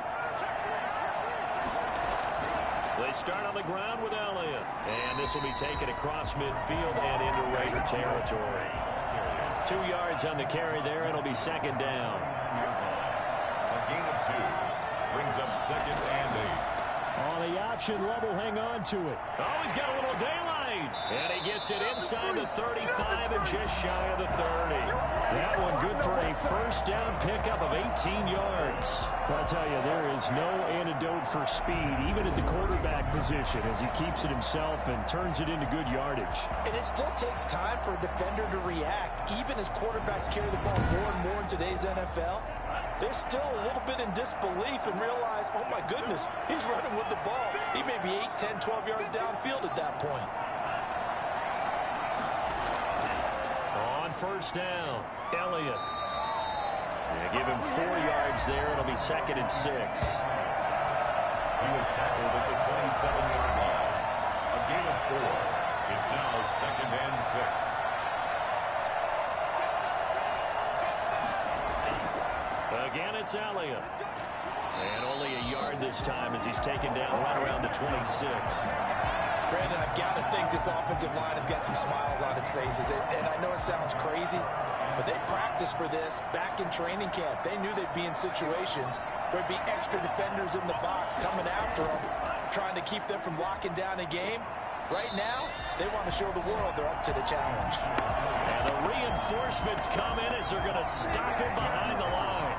They start on the ground with Elliott. And this will be taken across midfield and into Raider territory. 2 yards on the carry there. It'll be 2nd down. A gain of 2. Brings up 2nd and 8. On the option, Love will hang on to it. Oh, he's got a little daylight. And he gets it inside the 35 and just shy of the 30. That one good for a 1st down pickup of 18 yards. I'll tell you, there is no antidote for speed, even at the quarterback position, as he keeps it himself and turns it into good yardage. And it still takes time for a defender to react, even as quarterbacks carry the ball more and more in today's NFL. They're still a little bit in disbelief and realize, oh my goodness, he's running with the ball. He may be 8, 10, 12 yards downfield at that point. On 1st down, Elliott. Give him 4 yards there. It'll be 2nd and 6. He was tackled at the 27-yard line. A gain of 4. It's now 2nd and 6. Again, it's Elliott. And only a yard this time as he's taken down right around the 26. Brandon, I've got to think this offensive line has got some smiles on its faces. And I know it sounds crazy, but they practiced for this back in training camp. They knew they'd be in situations where there'd be extra defenders in the box coming after them, trying to keep them from locking down a game. Right now, they want to show the world they're up to the challenge. And the reinforcements come in as they're going to stop him behind the line.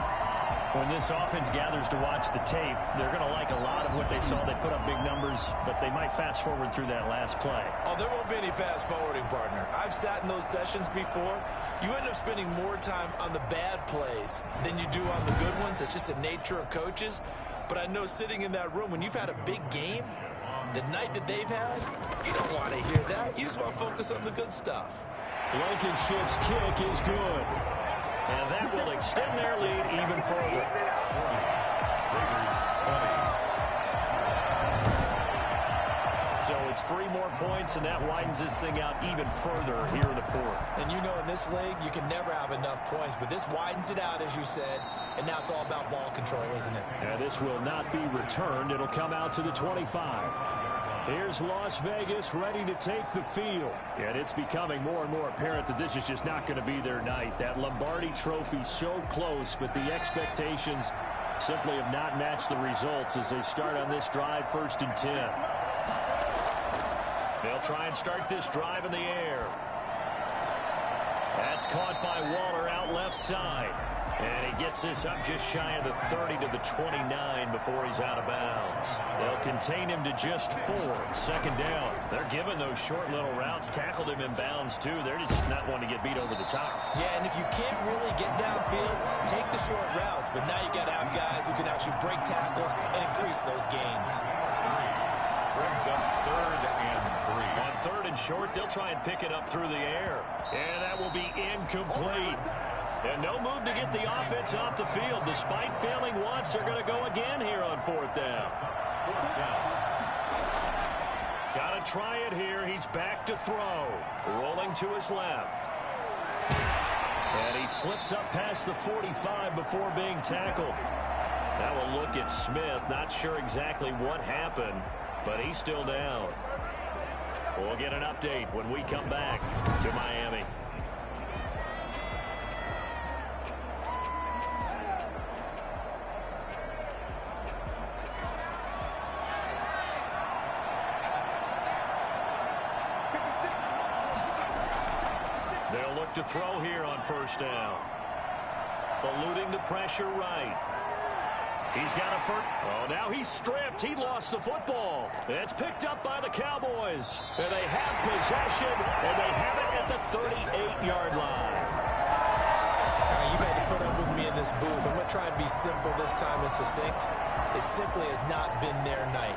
When this offense gathers to watch the tape, they're going to like a lot of what they saw. They put up big numbers, but they might fast forward through that last play. Oh, there won't be any fast forwarding, partner. I've sat in those sessions before. You end up spending more time on the bad plays than you do on the good ones. It's just the nature of coaches. But I know sitting in that room, when you've had a big game, the night that they've had, you don't want to hear that. You just want to focus on the good stuff. Blankenship's kick is good. And that will extend their lead even further. So it's 3 more points, and that widens this thing out even further here in the fourth. And you know, in this league, you can never have enough points, but this widens it out, as you said, and now it's all about ball control, isn't it? And this will not be returned. It'll come out to the 25. Here's Las Vegas ready to take the field. And it's becoming more and more apparent that this is just not going to be their night. That Lombardi Trophy so close, but the expectations simply have not matched the results as they start on this drive, 1st and 10. They'll try and start this drive in the air. That's caught by Waller out left side. And he gets this up just shy of the 30 to the 29 before he's out of bounds. They'll contain him to just 4. 2nd down. They're giving those short little routes. Tackled him in bounds, too. They're just not wanting to get beat over the top. Yeah, and if you can't really get downfield, take the short routes. But now you got to have guys who can actually break tackles and increase those gains. Brings up 3rd and 3. On 3rd and short, they'll try and pick it up through the air. And that will be incomplete. And no move to get the offense off the field. Despite failing once, they're going to go again here on 4th down. Got to try it here. He's back to throw. Rolling to his left. And he slips up past the 45 before being tackled. Now we'll look at Smith. Not sure exactly what happened, but he's still down. We'll get an update when we come back to Miami. They'll look to throw here on 1st down. Eluding the pressure right. He's got a first. Oh, now he's stripped. He lost the football. It's picked up by the Cowboys. And they have possession, and they have it at the 38-yard line. You've had to put up with me in this booth. I'm going to try and be simple this time and succinct. It simply has not been their night.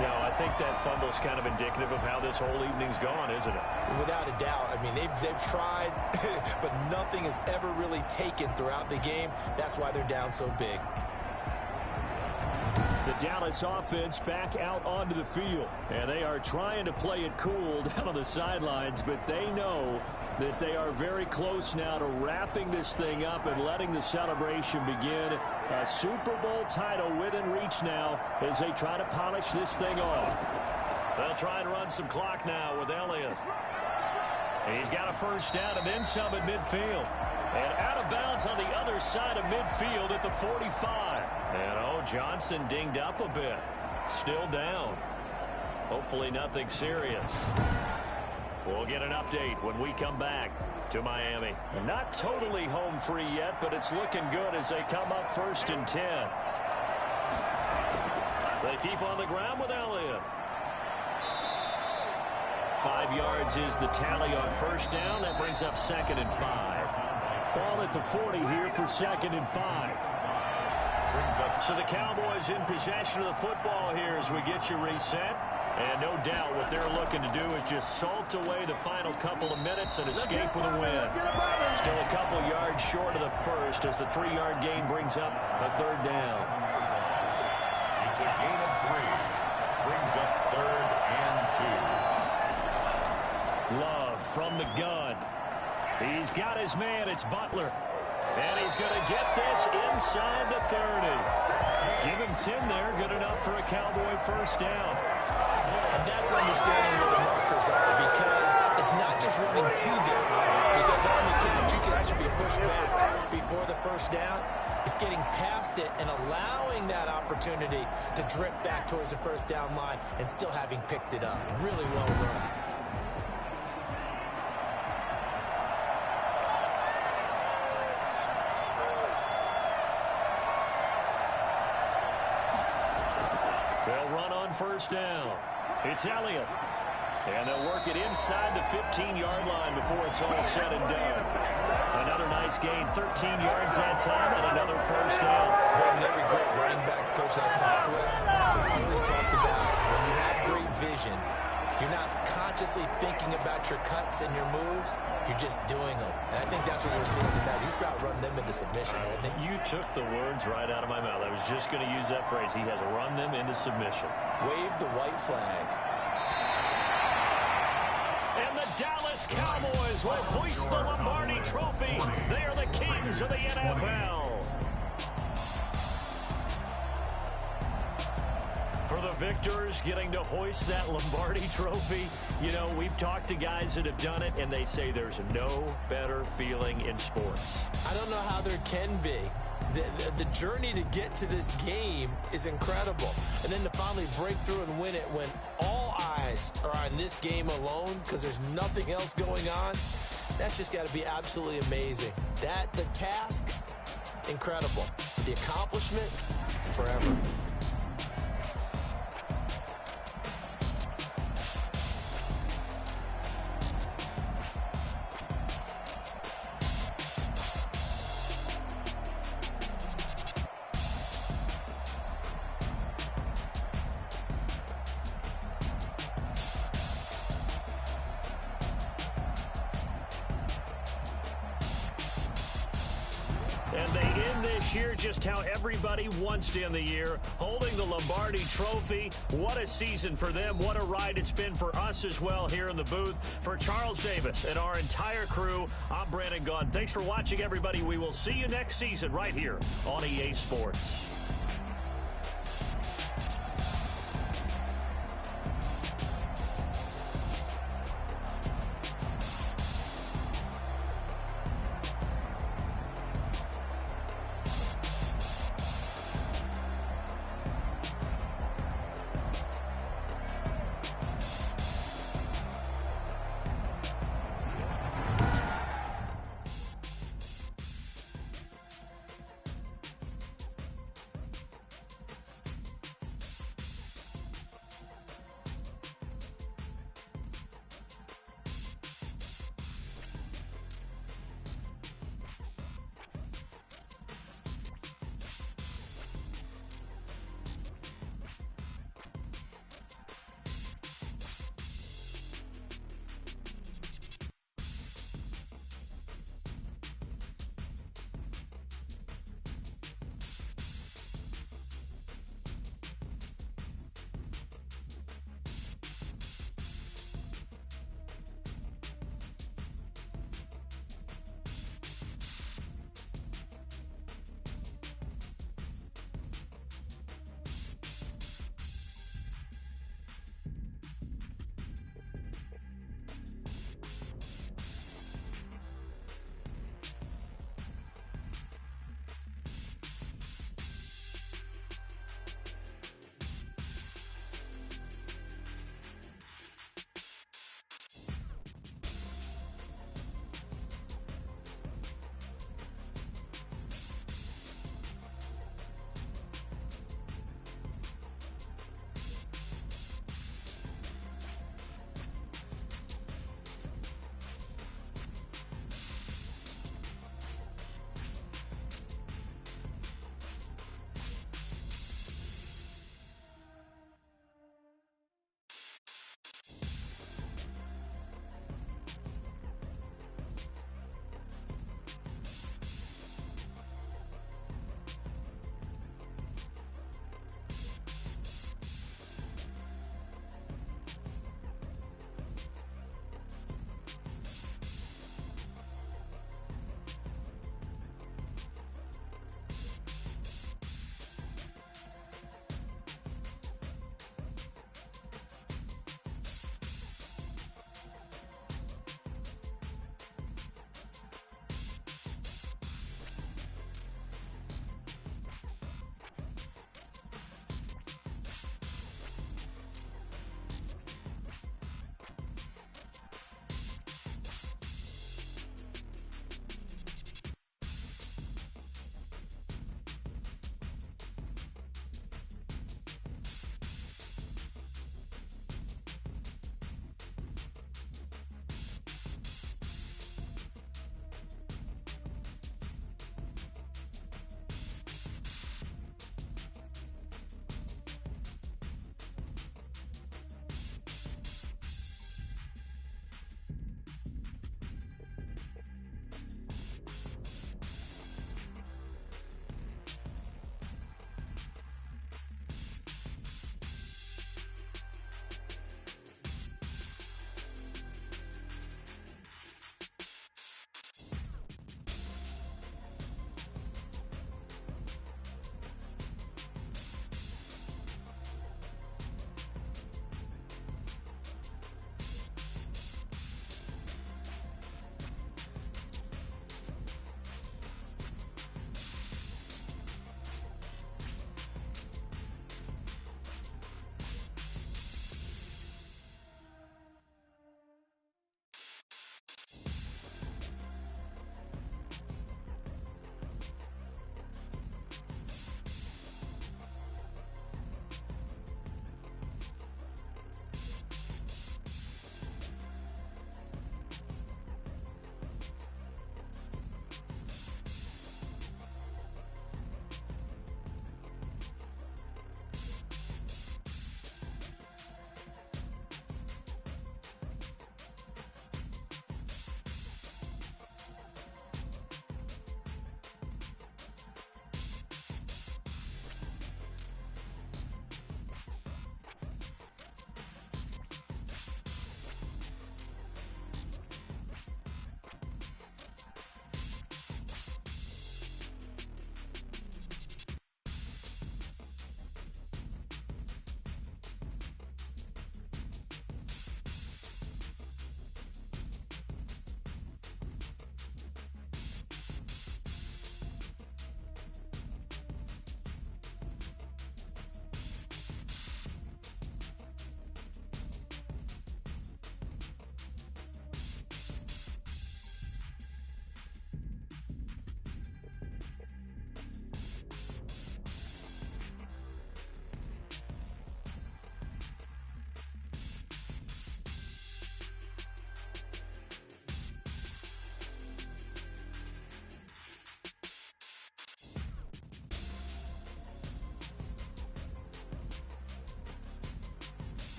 No, I think that fumble's kind of indicative of how this whole evening's gone, isn't it? Without a doubt. I mean, they've tried, but nothing has ever really taken throughout the game. That's why they're down so big. The Dallas offense back out onto the field. And they are trying to play it cool down on the sidelines, but they know that they are very close now to wrapping this thing up and letting the celebration begin. A Super Bowl title within reach now as they try to polish this thing off. They'll try and run some clock now with Elliott. He's got a 1st down and then some at midfield. And out of bounds on the other side of midfield at the 45. And, Johnson dinged up a bit. Still down. Hopefully nothing serious. We'll get an update when we come back to Miami. Not totally home free yet, but it's looking good as they come up 1st and 10. They keep on the ground with Elliott. 5 yards is the tally on 1st down. That brings up 2nd and 5. Ball at the 40 here for 2nd and 5. So the Cowboys in possession of the football here as we get you reset. And no doubt what they're looking to do is just salt away the final couple of minutes and escape with a win. Still a couple yards short of the first as the 3-yard gain brings up a 3rd down. It's a gain of 3. Brings up 3rd and 2. Love from the gun. He's got his man. It's Butler. And he's going to get this inside the 30. Give him 10 there. Good enough for a Cowboy first down. And that's understanding where the markers are, because it's not just running to them, because you can actually be pushed back before the first down. It's getting past it and allowing that opportunity to drift back towards the first down line and still having picked it up. Really well run. They'll run on first down. It's Elliott. And they'll work it inside the 15-yard line before it's all said and done. Another nice gain, 13 yards that time, and another first down. And every great running backs coach I've talked with has always talked about when you have great vision, you're not consciously thinking about your cuts and your moves, you're just doing them. And I think that's what we're seeing tonight. He's about run them into submission, hasn't he? You took the words right out of my mouth. I was just going to use that phrase. He has run them into submission. Wave the white flag. And the Dallas Cowboys will hoist the Lombardi Trophy. They are the kings of the NFL. For the victors getting to hoist that Lombardi Trophy, you know, we've talked to guys that have done it, and they say there's no better feeling in sports. I don't know how there can be. The journey to get to this game is incredible. And then to finally break through and win it when all eyes are on this game alone because there's nothing else going on, that's just got to be absolutely amazing. The task, incredible. The accomplishment, forever. And they end this year just how everybody wants to end the year, holding the Lombardi Trophy. What a season for them. What a ride it's been for us as well here in the booth. For Charles Davis and our entire crew, I'm Brandon Gaudin. Thanks for watching, everybody. We will see you next season right here on EA Sports.